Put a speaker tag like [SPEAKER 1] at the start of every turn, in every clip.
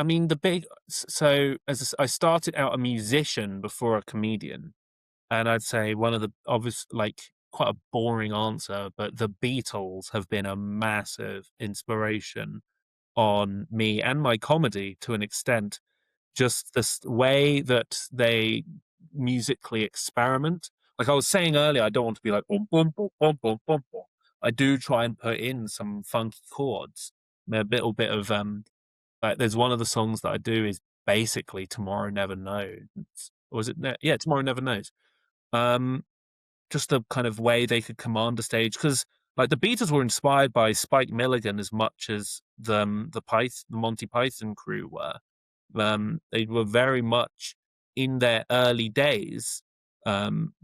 [SPEAKER 1] I mean, so I started out a musician before a comedian, and I'd say one of the obvious, like, quite a boring answer, but the Beatles have been a massive inspiration on me and my comedy to an extent. Just this way that they musically experiment. Like I was saying earlier, I don't want to be like bum bum bum bum bum bum bum. I do try and put in some funky chords, a little bit of like there's one of the songs that I do is basically Tomorrow Never Knows. Or is it? Yeah, Tomorrow Never Knows. Um, just the kind of way they could command a stage because like the Beatles were inspired by Spike Milligan as much as the Monty Python crew were. They were very much in their early days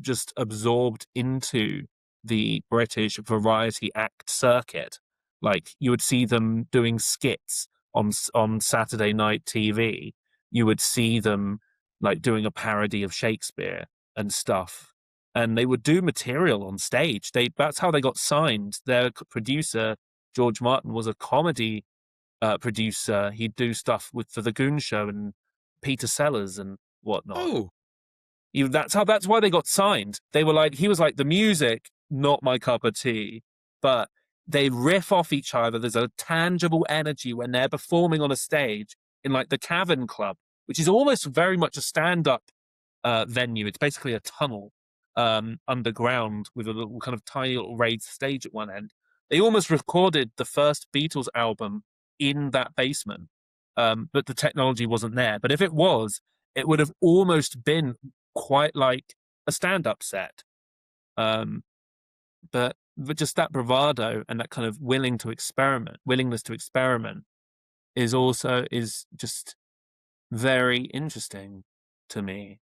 [SPEAKER 1] just absorbed into the British variety act circuit. Like you would see them doing skits on Saturday night TV. You would see them like doing a parody of Shakespeare and stuff. And they would do material on stage. That's how they got signed. Their producer, George Martin, was a comedy producer. He'd do stuff for the Goon Show and Peter Sellers and whatnot.
[SPEAKER 2] Oh,
[SPEAKER 1] That's why they got signed. He was like the music, not my cup of tea, but they riff off each other. There's a tangible energy when they're performing on a stage in like the Cavern Club, which is almost very much a stand-up venue. It's basically a tunnel underground with a little kind of tiny little raised stage at one end. They almost recorded the first Beatles album in that basement, but the technology wasn't there. But if it was, it would have almost been quite like a stand-up set. Um, but just that bravado and that kind of willingness to experiment is just very interesting to me.